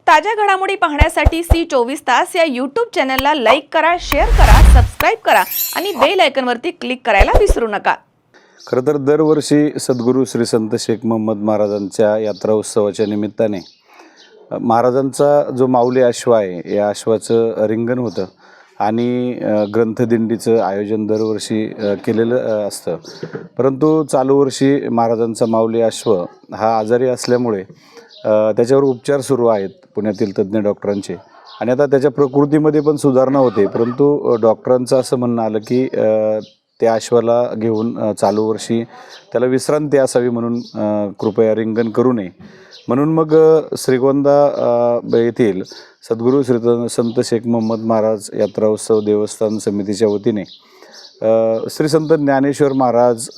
ताज्या घडामोडी पाहण्यासाठी सी 24 तास या यूट्यूब चॅनलला लाईक करा, शेअर करा, सबस्क्राईब करा आणि बेल आयकॉनवरती क्लिक करायला विसरू नका। खरं तर दरवर्षी सद्गुरू श्री संत शेख महम्मद महाराजांच्या यात्रा उत्सवाच्या निमित्ताने महाराजांचा जो माऊली अश्व आहे या अश्वाचं रिंगण होतं आणि ग्रंथदिंडीचं आयोजन दरवर्षी केलेलं असतं। परंतु चालू वर्षी महाराजांचा माऊली अश्व हा आजारी असल्यामुळे त्याच्यावर उपचार सुरू आहेत पुण्यातील तज्ज्ञ डॉक्टरांचे आणि आता त्याच्या प्रकृतीमध्ये पण सुधारणा होते। परंतु डॉक्टरांचं असं म्हणणं आलं की त्या अश्वाला घेऊन चालू वर्षी त्याला विश्रांती असावी म्हणून कृपया रिंगण करू नये म्हणून मग श्रीगोंदा येथील सद्गुरू श्री संत शेख महम्मद महाराज यात्रा उत्सव देवस्थान समितीच्या वतीने श्री संत ज्ञानेश्वर महाराज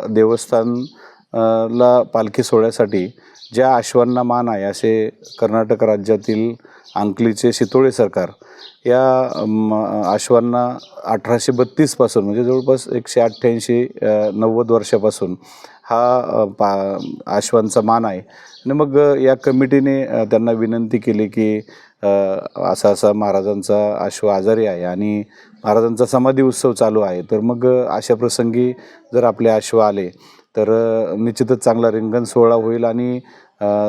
देवस्थान ला पालखी सोहळ्यासाठी ज्या अश्वांना मान आहे असे कर्नाटक राज्यातील अंकलीचे शितोळे सरकार या अश्वांना 1832 पासून म्हणजे जवळपास 188-90 वर्षापासून हा अश्वांचा मान आहे आणि मग या कमिटीने त्यांना विनंती केली की असा महाराजांचा अश्व आजारी आहे आणि महाराजांचा समाधी उत्सव चालू आहे, तर मग अशा प्रसंगी जर आपले अश्व आले तर निश्चितच चांगला रिंगण सोहळा होईल आणि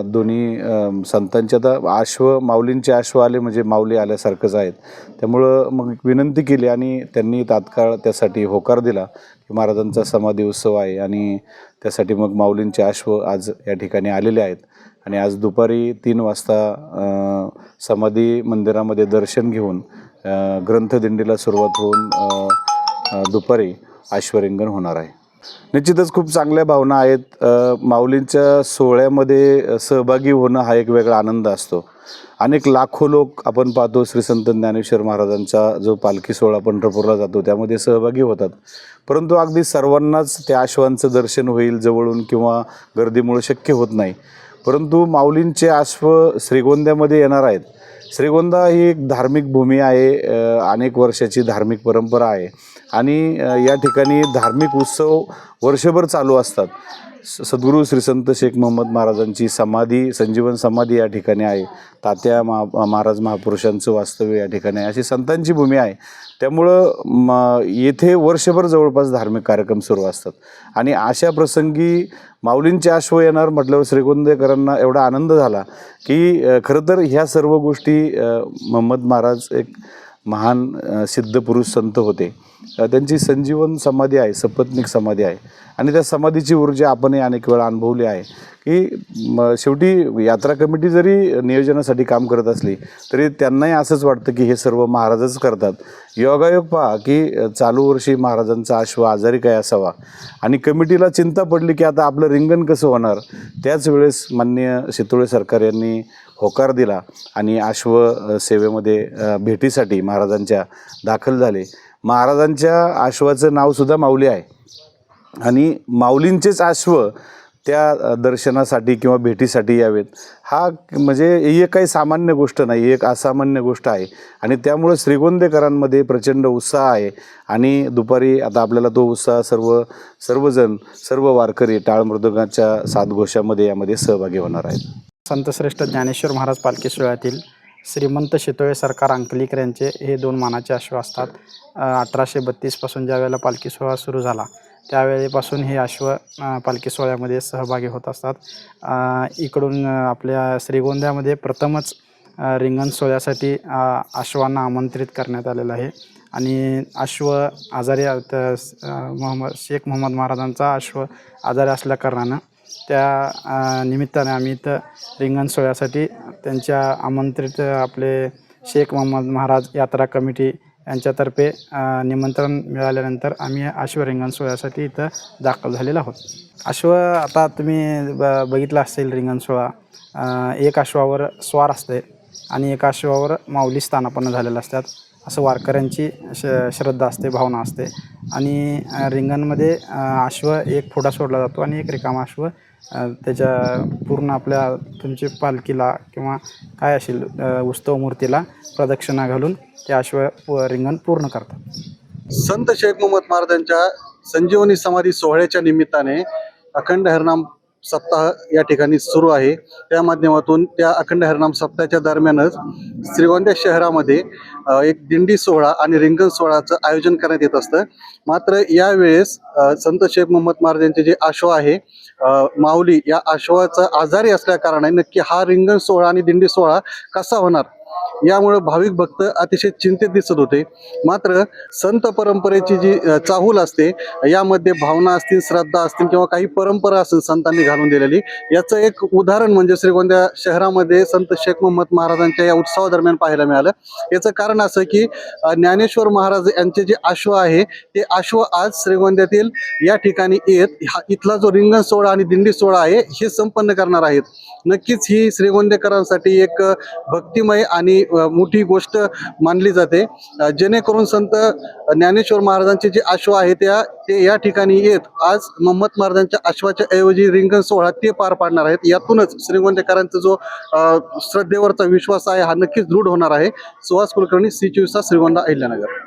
दोन्ही संतांच्या आता अश्व माऊलींचे अश्व आले म्हणजे माऊली आल्यासारखंच आहेत। त्यामुळं मग विनंती केली आणि त्यांनी तात्काळ त्यासाठी होकार दिला की महाराजांचा समाधी उत्सव आहे आणि त्यासाठी मग माऊलींचे अश्व आज या ठिकाणी आलेले आहेत आणि आज दुपारी 3 वाजता समाधी मंदिरामध्ये दर्शन घेऊन ग्रंथदिंडीला सुरुवात होऊन दुपारी अश्वरिंगण होणार आहे। निश्चितच खूप चांगल्या भावना आहेत। माऊलींच्या सोहळ्यामध्ये सहभागी होणं हा एक वेगळा आनंद असतो। अनेक लाखो लोक आपण पाहतो श्री संत ज्ञानेश्वर महाराजांचा जो पालखी सोहळा पंढरपूरला जातो त्यामध्ये सहभागी होतात, परंतु अगदी सर्वांनाच त्या अश्वांचं दर्शन होईल जवळून किंवा गर्दीमुळे शक्य होत नाही। परंतु माऊलींचे अश्व श्रीगोंद्यामध्ये येणार आहेत। श्रीगोंदा ही एक धार्मिक भूमी आहे, अनेक वर्षाची धार्मिक परंपरा आहे आणि या ठिकाणी धार्मिक उत्सव वर्षभर चालू असतात। सद्गुरू श्री संत शेख महम्मद महाराजांची समाधी संजीवन समाधी या ठिकाणी आहे, तात्या महाराज महापुरुषांचं वास्तव्य या ठिकाणी आहे, अशी संतांची भूमी आहे। त्यामुळं येथे वर्षभर जवळपास धार्मिक कार्यक्रम सुरू असतात आणि अशा प्रसंगी माऊलींचे अश्व येणार म्हटल्यावर श्रीगोंदेकरांना एवढा आनंद झाला की खरं तर ह्या सर्व गोष्टी महम्मद महाराज एक महान सिद्ध पुरुष संत होते, त्यांची संजीवन समाधी आहे, सपत्नीक समाधी आहे आणि त्या समाधीची ऊर्जा आपणही अनेक वेळा अनुभवली आहे की शेवटी यात्रा कमिटी जरी नियोजनासाठी काम करत असली तरी त्यांनाही असंच वाटतं की हे सर्व महाराजच करतात। योगायोग पहा की चालू वर्षी महाराजांचा अश्व आजारी काय असावा आणि कमिटीला चिंता पडली की आता आपलं रिंगण कसं होणार, त्याच वेळेस माननीय शितोळे सरकार यांनी होकार दिला आणि अश्व सेवेमध्ये भेटीसाठी महाराजांच्या दाखल झाले। महाराजांच्या अश्वाचं नावसुद्धा माऊली आहे आणि माऊलींचेच अश्व त्या दर्शनासाठी किंवा भेटीसाठी यावेत हा म्हणजे ही एक काही सामान्य गोष्ट नाही, एक असामान्य गोष्ट आहे आणि त्यामुळे श्रीगोंदेकरांमध्ये प्रचंड उत्साह आहे आणि दुपारी आता आपल्याला तो उत्साह सर्वजण सर्व वारकरी टाळ मृदंगाच्या साथघोषामध्ये यामध्ये सहभागी होणार आहेत। संतश्रेष्ठ ज्ञानेश्वर महाराज पालखी सोहळ्यातील श्रीमंत शितोळे सरकार अंकलीकर यांचे हे 2 मानाचे अश्व असतात। 1832 पासून ज्या वेळेला पालखी सोहळा सुरू झाला त्यावेळेपासून हे अश्व पालखी सोहळ्यामध्ये सहभागी होत असतात। इकडून आपल्या श्रीगोंद्यामध्ये प्रथमच रिंगण सोहळ्यासाठी अश्वांना आमंत्रित करण्यात आलेलं आहे आणि अश्व आजारी शेख महम्मद महाराजांचा अश्व आजारी असल्याकारणानं त्या निमित्ताने आम्ही इथं रिंगण सोहळ्यासाठी त्यांच्या आमंत्रित आपले शेख महम्मद महाराज यात्रा कमिटी यांच्यातर्फे निमंत्रण मिळाल्यानंतर आम्ही अश्व रिंगण सोहळ्यासाठी इथं दाखल झालेलो आहोत। अश्व आता तुम्ही बघितलं असेल रिंगण सोहळा एक अश्वावर स्वार असते आणि एका अश्वावर माऊली स्थानापन्न झालेलं असतात असं वारकऱ्यांची श्रद्धा असते, भावना असते आणि रिंगणमध्ये अश्व एक फोडा सोडला जातो आणि एक रिकामा अश्व त्याच्या पूर्ण आपल्या तुमची पालखीला किंवा काय असेल उत्सव मूर्तीला प्रदक्षिणा घालून ते अश्व रिंगण पूर्ण करतात। संत शेख महम्मद महाराजांच्या संजीवनी समाधी सोहळ्याच्या निमित्ताने अखंड हरिनाम सप्ताह या ठिकाणी सुरू आहे. त्या माध्यमातून त्या अखंड हरिनाम सप्ताहाच्या दरम्यानच श्रीगोंदा शहरामध्ये एक दिंडी सोहळा आणि रिंगण सोहळाचं आयोजन करण्यात येत असतं. मात्र यावेळेस संत शेख मोहम्मद महाराज यांचे जे आश्व आहे माऊली, या आश्वाचा आजारी असल्या कारणाने नक्की हा रिंगण सोहळा आणि दिंडी सोहळा कसा होणार यामुळे भाविक भक्त अतिशय चिंतित दिसत होते. मात्र संत परंपरेची जी चाहूल असते, यामध्ये भावना असतील, श्रद्धा असतील किंवा काही परंपरा असेल संतांनी घालून दिलेली, याचं एक उदाहरण म्हणजे श्रीगोंदा शहरामध्ये संत शेख मोहम्मद महाराजांच्या या उत्सवादरम्यान पाहायला मिळालं. याचं कारण असं की ज्ञानेश्वर महाराज यांचे जे आश्व आहे ते आश्व आज श्रीगोंद्यातील या ठिकाणी येत इथला जो रिंगण सोहळा आणि दिंडी सोहळा आहे हे संपन्न करणार आहेत. नक्कीच ही श्रीगोंदेकरांसाठी एक भक्तिमय आणि मोठी गोष्ट मानली जाते, जेणेकरून संत ज्ञानेश्वर महाराजांचे जे आश्व आहे ते या ठिकाणी येत आज मोहम्मद महाराजांच्या आश्वाच्या ऐवजी रिंगण सोहळा ते पार पाडणार आहेत. यातूनच श्रीगोंदेकरांचा जो श्रद्धेवरचा विश्वास आहे हा नक्कीच दृढ होणार आहे. सुहास कुलकर्णी, सी 24 श्रीगोंदा, अहिल्यानगर.